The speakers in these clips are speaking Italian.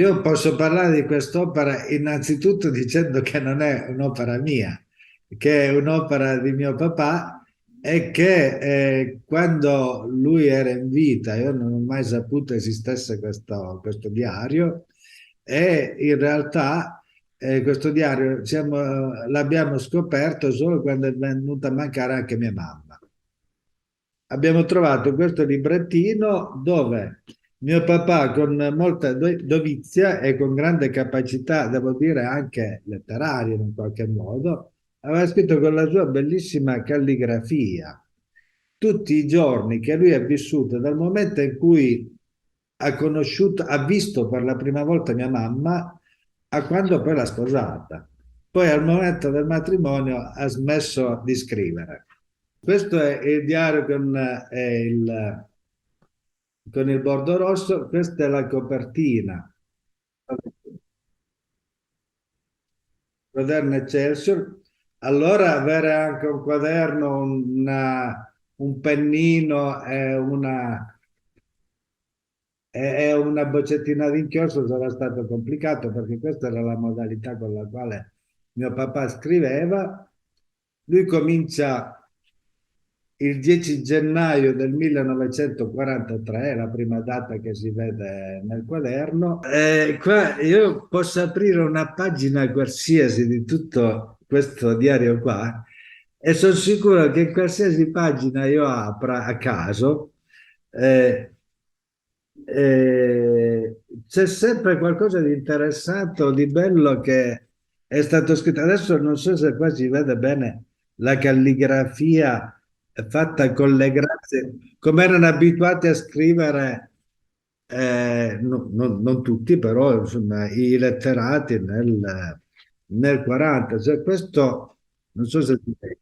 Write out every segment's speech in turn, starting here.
io posso parlare di quest'opera innanzitutto dicendo che non è un'opera mia, che è un'opera di mio papà e che quando lui era in vita, io non ho mai saputo esistesse questo diario e in realtà questo diario l'abbiamo scoperto solo quando è venuta a mancare anche mia mamma. Abbiamo trovato questo librettino dove mio papà, con molta dovizia e con grande capacità, devo dire anche letteraria in un qualche modo, aveva scritto con la sua bellissima calligrafia tutti i giorni che lui ha vissuto dal momento in cui ha visto per la prima volta mia mamma a quando poi l'ha sposata. Poi al momento del matrimonio ha smesso di scrivere. Questo è il diario con il bordo rosso, questa è la copertina. Quaderno Excelsior. Allora avere anche un quaderno, un pennino e una boccettina d'inchiostro sarà stato complicato perché questa era la modalità con la quale mio papà scriveva. Lui comincia il 10 gennaio del 1943, è la prima data che si vede nel quaderno. Qua io posso aprire una pagina qualsiasi di tutto questo diario qua e sono sicuro che in qualsiasi pagina io apra a caso, eh, c'è sempre qualcosa di interessante o di bello che è stato scritto. Adesso non so se qua si vede bene la calligrafia fatta con le grazie, come erano abituati a scrivere, non tutti, però insomma, i letterati nel 40. Cioè, questo non so se si vede.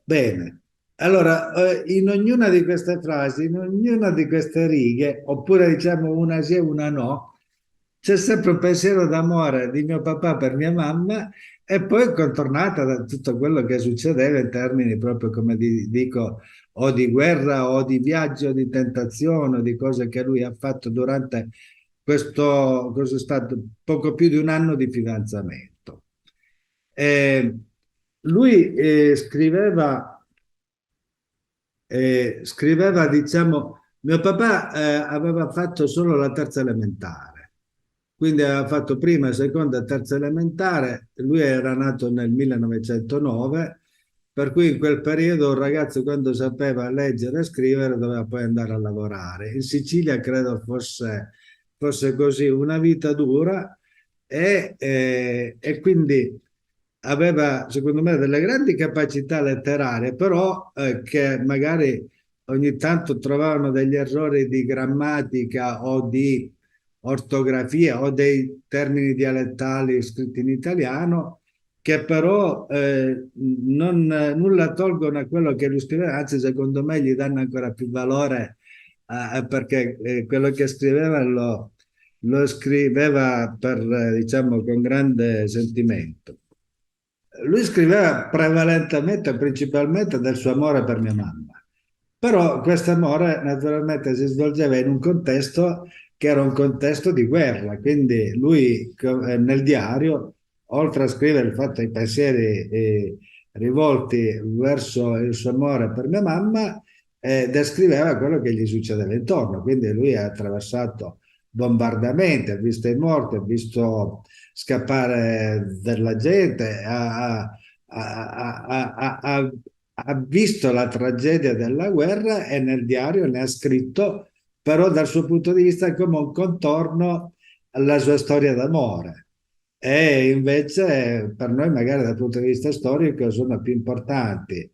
Bene, allora in ognuna di queste frasi, in ognuna di queste righe, oppure diciamo una sì e una no, c'è sempre un pensiero d'amore di mio papà per mia mamma e poi contornata da tutto quello che succedeva in termini proprio come dico, o di guerra o di viaggio, di tentazione, o di cose che lui ha fatto durante questo è stato poco più di un anno di fidanzamento. Eh, lui scriveva, diciamo, mio papà aveva fatto solo la terza elementare, quindi aveva fatto prima, seconda e terza elementare, lui era nato nel 1909, per cui in quel periodo un ragazzo quando sapeva leggere e scrivere doveva poi andare a lavorare. In Sicilia credo fosse così, una vita dura e quindi aveva, secondo me, delle grandi capacità letterarie, però che magari ogni tanto trovavano degli errori di grammatica o di ortografia o dei termini dialettali scritti in italiano che però nulla tolgono a quello che lui scriveva, anzi secondo me gli danno ancora più valore perché quello che scriveva lo scriveva diciamo, con grande sentimento. Lui scriveva prevalentemente, principalmente del suo amore per mia mamma, però questo amore naturalmente si svolgeva in un contesto che era un contesto di guerra, quindi lui nel diario, oltre a scrivere il fatto i pensieri rivolti verso il suo amore per mia mamma, descriveva quello che gli succedeva intorno, quindi lui ha attraversato bombardamenti, ha visto i morti, ha visto scappare della gente, ha visto la tragedia della guerra e nel diario ne ha scritto, però dal suo punto di vista come un contorno alla sua storia d'amore. E invece per noi magari dal punto di vista storico sono più importanti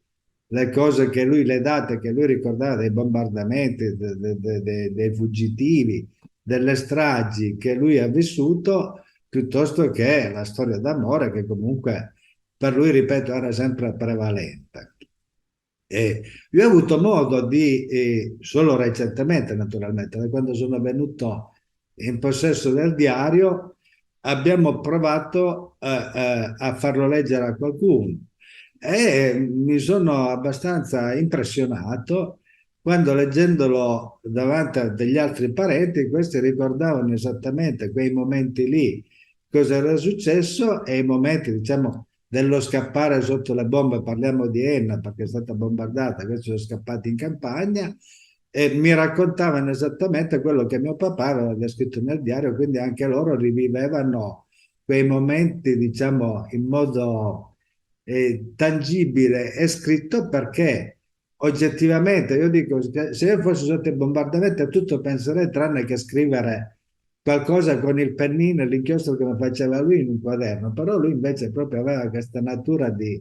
le cose che lui, le date che lui ricordava dei bombardamenti, dei fuggitivi, delle stragi che lui ha vissuto, piuttosto che la storia d'amore che comunque per lui, ripeto, era sempre prevalente. Io ho avuto modo solo recentemente naturalmente, da quando sono venuto in possesso del diario, abbiamo provato a farlo leggere a qualcuno e mi sono abbastanza impressionato quando leggendolo davanti a degli altri parenti, questi ricordavano esattamente quei momenti lì, cosa era successo e i momenti, diciamo, dello scappare sotto le bombe, parliamo di Enna perché è stata bombardata, questi sono scappati in campagna e mi raccontavano esattamente quello che mio papà aveva descritto nel diario, quindi anche loro rivivevano quei momenti, diciamo, in modo tangibile e scritto perché oggettivamente io dico che se io fossi sotto il bombardamento a tutto penserei tranne che scrivere qualcosa con il pennino e l'inchiostro come faceva lui in un quaderno, però lui invece proprio aveva questa natura di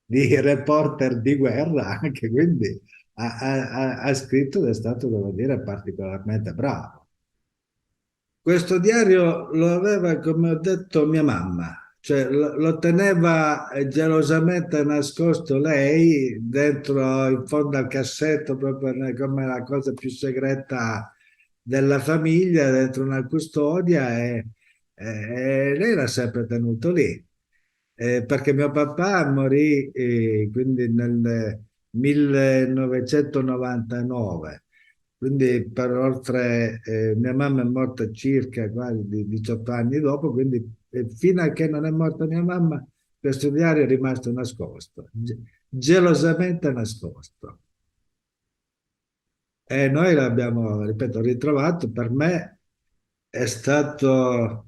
reporter di guerra, anche quindi ha scritto ed è stato, devo dire, particolarmente bravo. Questo diario lo aveva, come ho detto, mia mamma, cioè lo teneva gelosamente nascosto lei dentro, in fondo al cassetto, proprio come la cosa più segreta della famiglia, dentro una custodia e lei l'ha sempre tenuto lì. Perché mio papà morì quindi nel 1999, quindi per oltre, mia mamma è morta circa quasi 18 anni dopo, quindi fino a che non è morta mia mamma, questo diario è rimasto nascosto, gelosamente nascosto. E noi l'abbiamo, ripeto, ritrovato. Per me è stato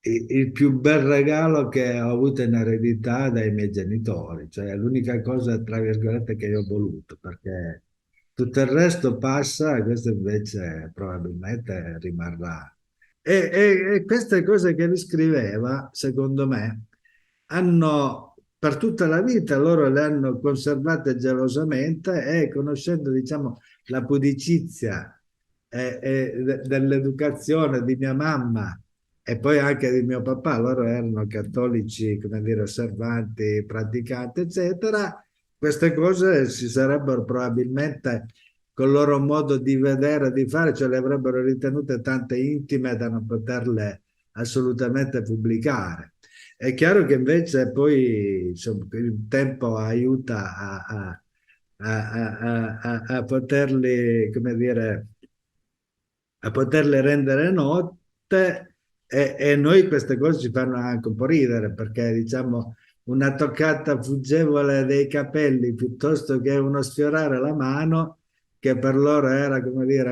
il più bel regalo che ho avuto in eredità dai miei genitori, cioè è l'unica cosa, tra virgolette, che io ho voluto, perché tutto il resto passa e questo invece probabilmente rimarrà. E queste cose che lui scriveva, secondo me, hanno per tutta la vita loro le hanno conservate gelosamente e conoscendo, diciamo, la pudicizia dell'educazione di mia mamma e poi anche di mio papà, loro erano cattolici, come dire, osservanti, praticanti, eccetera. Queste cose si sarebbero probabilmente col loro modo di vedere, di fare, cioè le avrebbero ritenute tante intime da non poterle assolutamente pubblicare. È chiaro che invece poi insomma, il tempo aiuta a poterli, come dire, a poterle rendere note e noi queste cose ci fanno anche un po' ridere perché diciamo una toccata fuggevole dei capelli piuttosto che uno sfiorare la mano che per loro era come dire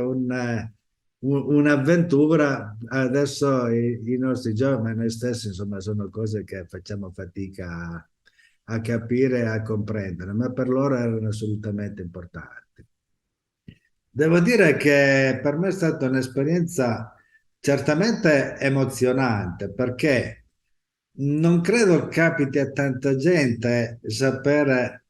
un'avventura, adesso i nostri giovani, noi stessi, insomma, sono cose che facciamo fatica a capire e a comprendere, ma per loro erano assolutamente importanti. Devo dire che per me è stata un'esperienza certamente emozionante perché non credo capiti a tanta gente sapere,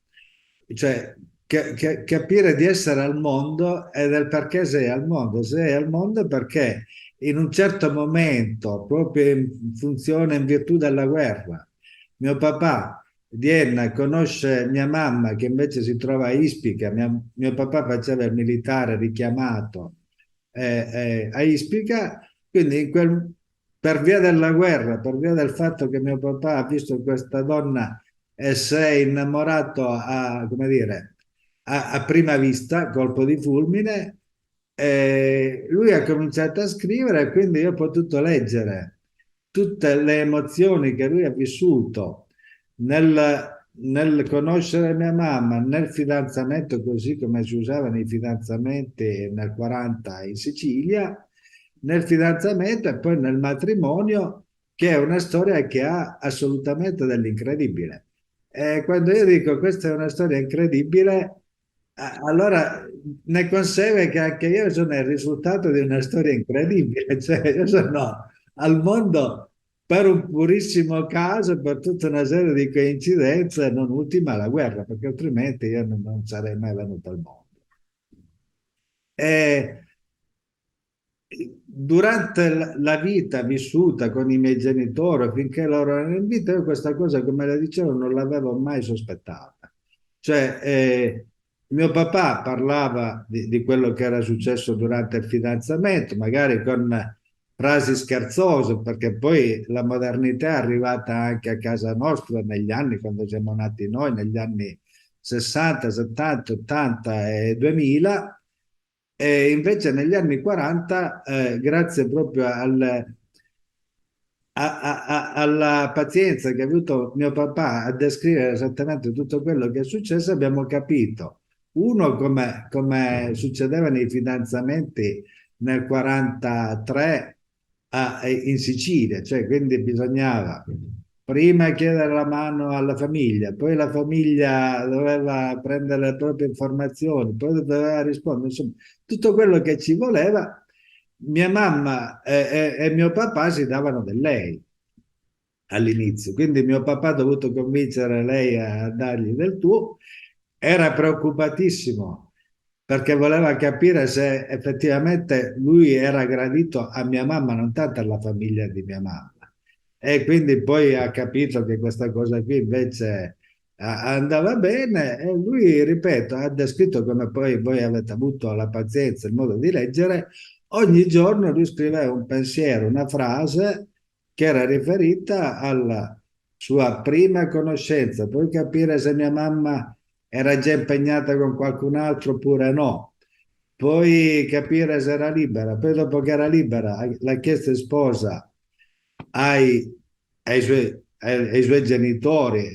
cioè capire di essere al mondo e del perché sei al mondo. Sei al mondo perché in un certo momento, proprio in funzione, in virtù della guerra, mio papà Vienna conosce mia mamma che invece si trova a Ispica, mio papà faceva il militare richiamato a Ispica, quindi per via della guerra, per via del fatto che mio papà ha visto questa donna e si è innamorato come dire, a prima vista, colpo di fulmine, lui ha cominciato a scrivere e quindi io ho potuto leggere tutte le emozioni che lui ha vissuto nel conoscere mia mamma, nel fidanzamento, così come si usavano i fidanzamenti nel 40 in Sicilia, nel fidanzamento e poi nel matrimonio, che è una storia che ha assolutamente dell'incredibile. E quando io dico questa è una storia incredibile, allora ne consegue che anche io sono il risultato di una storia incredibile, cioè io sono al mondo per un purissimo caso, per tutta una serie di coincidenze, non ultima la guerra, perché altrimenti io non sarei mai venuto al mondo. E durante la vita vissuta con i miei genitori, finché loro erano in vita, io questa cosa, come le dicevo, non l'avevo mai sospettata. Cioè, mio papà parlava di quello che era successo durante il fidanzamento, magari con frasi scherzose, perché poi la modernità è arrivata anche a casa nostra negli anni, quando siamo nati noi, negli anni 60, 70, 80 e 2000 E invece negli anni 40, grazie proprio alla pazienza che ha avuto mio papà a descrivere esattamente tutto quello che è successo, abbiamo capito, uno, come succedeva nei fidanzamenti nel 43 in Sicilia, cioè quindi bisognava prima chiedere la mano alla famiglia, poi la famiglia doveva prendere le proprie informazioni, poi doveva rispondere, insomma, tutto quello che ci voleva. Mia mamma e mio papà si davano del lei all'inizio, quindi mio papà ha dovuto convincere lei a dargli del tu, era preoccupatissimo perché voleva capire se effettivamente lui era gradito a mia mamma, non tanto alla famiglia di mia mamma. E quindi poi ha capito che questa cosa qui invece andava bene e lui, ripeto, ha descritto come poi voi avete avuto la pazienza, il modo di leggere, ogni giorno lui scriveva un pensiero, una frase che era riferita alla sua prima conoscenza, poi capire se mia mamma era già impegnata con qualcun altro oppure no, poi capire se era libera, poi dopo che era libera l'ha chiesto in sposa ai, ai suoi genitori,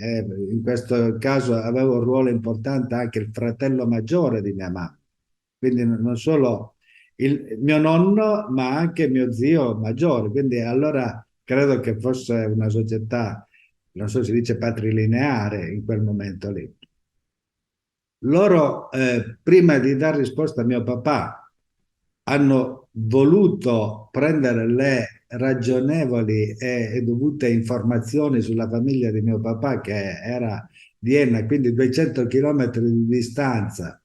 in questo caso aveva un ruolo importante anche il fratello maggiore di mia mamma, quindi non solo il mio nonno, ma anche mio zio maggiore, quindi allora credo che fosse una società, non so se si dice patrilineare in quel momento lì. Loro, prima di dare risposta a mio papà, hanno voluto prendere le ragionevoli e dovute informazioni sulla famiglia di mio papà, che era di Enna, quindi 200 chilometri di distanza,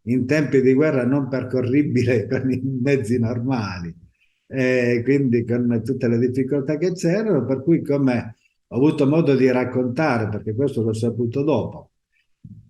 in tempi di guerra non percorribile con i mezzi normali, quindi con tutte le difficoltà che c'erano, per cui come ho avuto modo di raccontare, perché questo l'ho saputo dopo,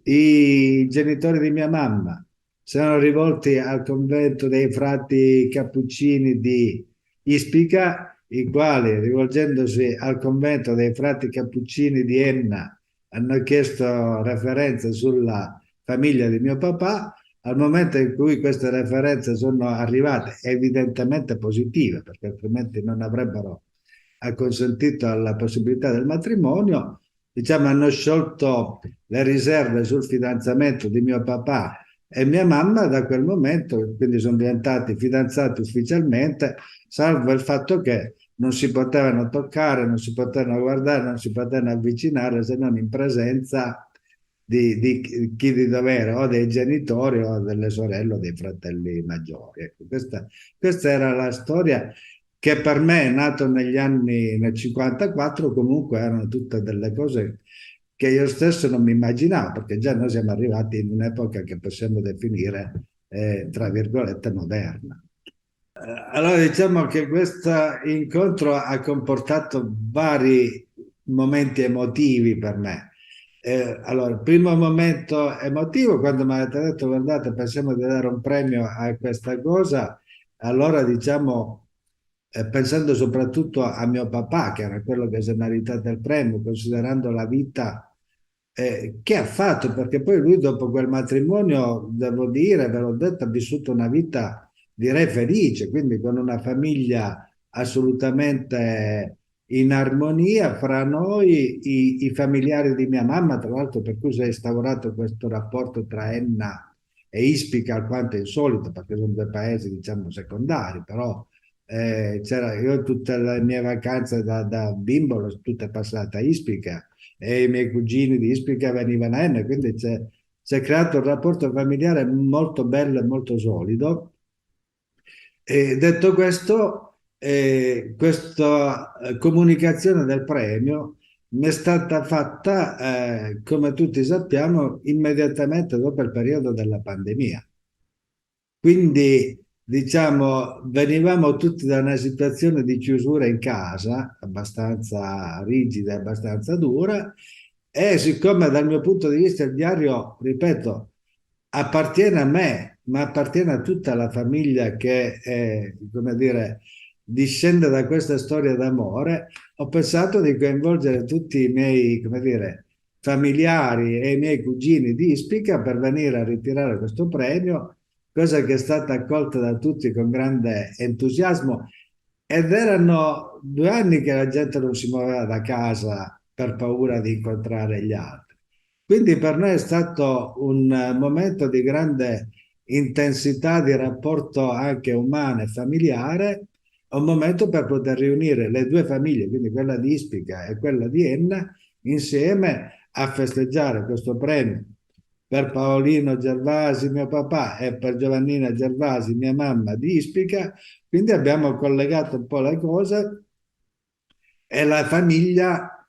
i genitori di mia mamma si erano rivolti al convento dei frati cappuccini di Ispica, i quali, rivolgendosi al convento dei frati cappuccini di Enna, hanno chiesto referenze sulla famiglia di mio papà. Al momento in cui queste referenze sono arrivate, evidentemente positive, perché altrimenti non avrebbero acconsentito alla possibilità del matrimonio, diciamo, hanno sciolto le riserve sul fidanzamento di mio papà e mia mamma da quel momento, quindi sono diventati fidanzati ufficialmente, salvo il fatto che non si potevano toccare, non si potevano guardare, non si potevano avvicinare se non in presenza di chi di dovere, o dei genitori o delle sorelle o dei fratelli maggiori. Ecco, questa era la storia che per me è nato negli anni, nel 54, comunque erano tutte delle cose che io stesso non mi immaginavo, perché già noi siamo arrivati in un'epoca che possiamo definire, tra virgolette, moderna. Allora diciamo che questo incontro ha comportato vari momenti emotivi per me. Allora, il primo momento emotivo, quando mi avete detto, guardate, pensiamo di dare un premio a questa cosa, allora diciamo, pensando soprattutto a mio papà, che era quello che si è meritato il premio, considerando la vita che ha fatto, perché poi lui dopo quel matrimonio, devo dire, ve l'ho detto, ha vissuto una vita, direi, felice, quindi con una famiglia assolutamente in armonia fra noi, i familiari di mia mamma, tra l'altro per cui si è instaurato questo rapporto tra Enna e Ispica alquanto insolito, perché sono due paesi, diciamo, secondari, però io tutte le mie vacanze da bimbo le ho tutte passate a Ispica e i miei cugini di Ispica venivano a Enna, quindi si è creato un rapporto familiare molto bello e molto solido. E detto questo, questa comunicazione del premio mi è stata fatta, come tutti sappiamo, immediatamente dopo il periodo della pandemia. Quindi, diciamo, venivamo tutti da una situazione di chiusura in casa, abbastanza rigida, abbastanza dura, e siccome dal mio punto di vista il diario, ripeto, appartiene a me, ma appartiene a tutta la famiglia che, come dire, discende da questa storia d'amore, ho pensato di coinvolgere tutti i miei, come dire, familiari e i miei cugini di Ispica per venire a ritirare questo premio cosa che è stata accolta da tutti con grande entusiasmo. Ed erano 2 anni che la gente non si muoveva da casa per paura di incontrare gli altri. Quindi per noi è stato un momento di grande intensità di rapporto anche umano e familiare, un momento per poter riunire le due famiglie, quindi quella di Ispica e quella di Enna, insieme a festeggiare questo premio per Paolino Gervasi, mio papà, e per Giovannina Gervasi, mia mamma di Ispica. Quindi abbiamo collegato un po' le cose e la famiglia,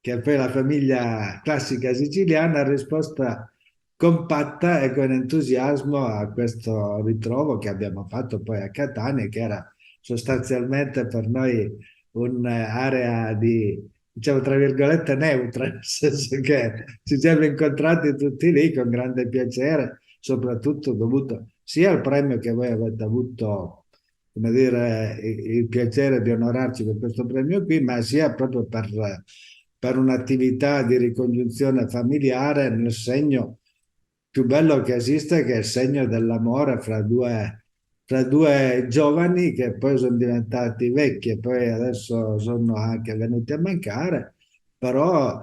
che è poi la famiglia classica siciliana, ha risposto compatta e con entusiasmo a questo ritrovo che abbiamo fatto poi a Catania, che era sostanzialmente per noi un'area di, diciamo, tra virgolette, neutra, nel senso che ci siamo incontrati tutti lì con grande piacere, soprattutto dovuto sia al premio che voi avete avuto, come dire, il piacere di onorarci con questo premio qui, ma sia proprio per un'attività di ricongiunzione familiare nel segno più bello che esiste, che è il segno dell'amore fra due giovani che poi sono diventati vecchi e poi adesso sono anche venuti a mancare, però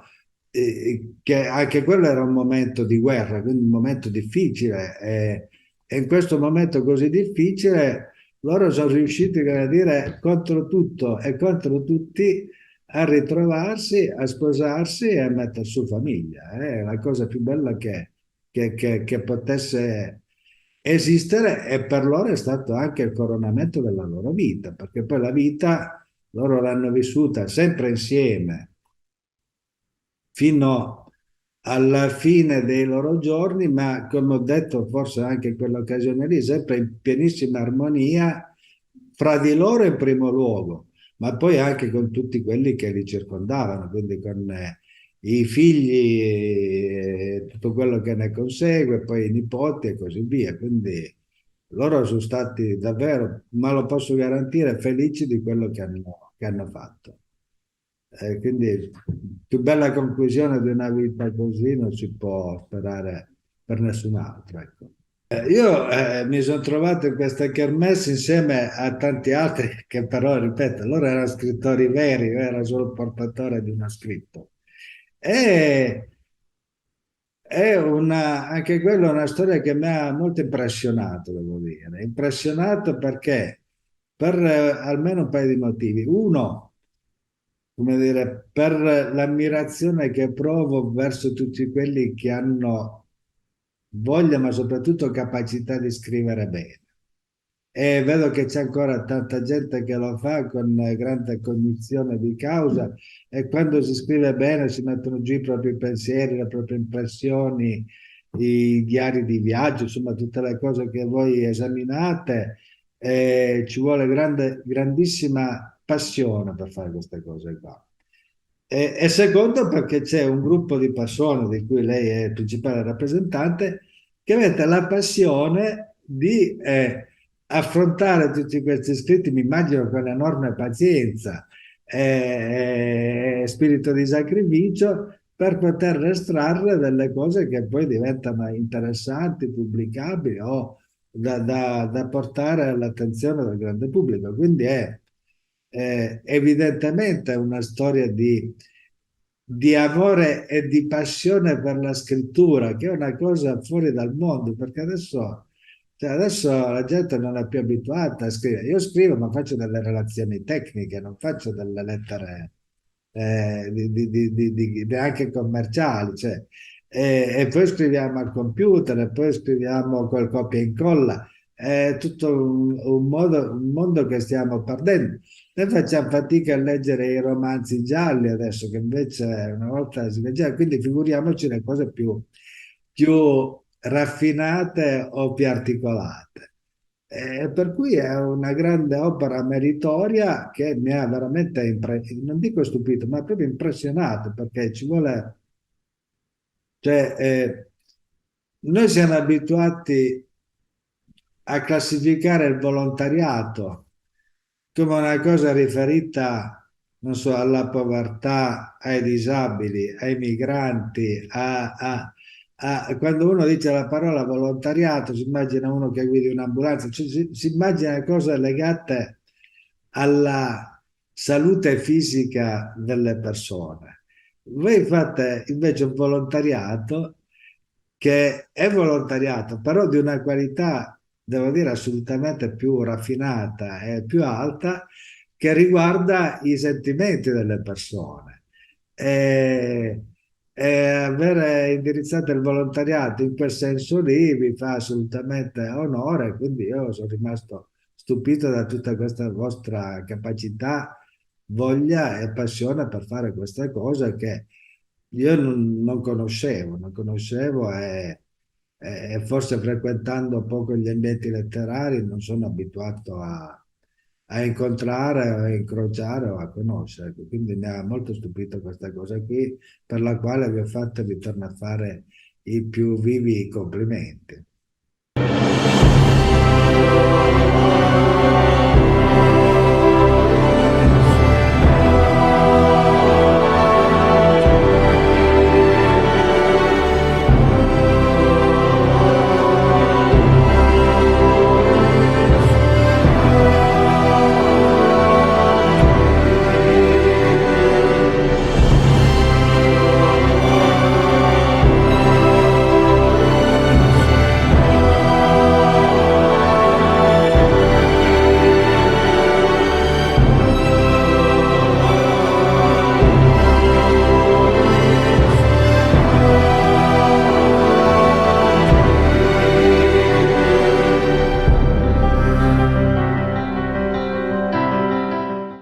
che anche quello era un momento di guerra, quindi un momento difficile. E in questo momento così difficile loro sono riusciti, come dire, contro tutto e contro tutti a ritrovarsi, a sposarsi e a mettere su famiglia. È la cosa più bella che potesse esistere, e per loro è stato anche il coronamento della loro vita, perché poi la vita loro l'hanno vissuta sempre insieme fino alla fine dei loro giorni, ma come ho detto forse anche in quell'occasione lì, sempre in pienissima armonia fra di loro in primo luogo, ma poi anche con tutti quelli che li circondavano, quindi con i figli, tutto quello che ne consegue, poi i nipoti e così via. Quindi loro sono stati davvero, ma lo posso garantire, felici di quello che hanno fatto. Quindi più bella conclusione di una vita così non si può sperare per nessun altro. Ecco. Io mi sono trovato in questa kermesse insieme a tanti altri che però, ripeto, loro erano scrittori veri, io ero solo portatore di uno scritto. E anche quella è una storia che mi ha molto impressionato, devo dire. Impressionato perché? Per almeno un paio di motivi. Uno, come dire, per l'ammirazione che provo verso tutti quelli che hanno voglia, ma soprattutto capacità di scrivere bene. E vedo che c'è ancora tanta gente che lo fa con grande cognizione di causa, e quando si scrive bene si mettono giù i propri pensieri, le proprie impressioni, i diari di viaggio, insomma tutte le cose che voi esaminate. Ci vuole grandissima passione per fare queste cose qua. E secondo, perché c'è un gruppo di persone di cui lei è il principale rappresentante, che avete la passione di affrontare tutti questi scritti, mi immagino con enorme pazienza e spirito di sacrificio, per poter estrarre delle cose che poi diventano interessanti, pubblicabili o da portare all'attenzione del grande pubblico. Quindi è evidentemente una storia di amore e di passione per la scrittura, che è una cosa fuori dal mondo, perché adesso la gente non è più abituata a scrivere. Io scrivo, ma faccio delle relazioni tecniche, non faccio delle lettere anche commerciali, cioè, e poi scriviamo al computer, e poi scriviamo col copia e incolla. È tutto un mondo che stiamo perdendo. Noi facciamo fatica a leggere i romanzi gialli adesso, che invece una volta si leggeva, quindi figuriamoci le cose più raffinate o più articolate. Per cui è una grande opera meritoria che mi ha veramente, non dico stupito, ma proprio impressionato, perché ci vuole, cioè, noi siamo abituati a classificare il volontariato come una cosa riferita, non so, alla povertà, ai disabili, ai migranti, quando uno dice la parola volontariato, si immagina uno che guidi un'ambulanza, cioè si immagina cose legate alla salute fisica delle persone. Voi fate invece un volontariato che è volontariato, però di una qualità, devo dire, assolutamente più raffinata e più alta, che riguarda i sentimenti delle persone. E, e avere indirizzato il volontariato in quel senso lì mi fa assolutamente onore, quindi io sono rimasto stupito da tutta questa vostra capacità, voglia e passione per fare queste cose che io non conoscevo e forse frequentando poco gli ambienti letterari non sono abituato a incontrare, a incrociare o a conoscere. Quindi mi ha molto stupito questa cosa qui, per la quale vi ho fatto e vi torno a fare i più vivi complimenti.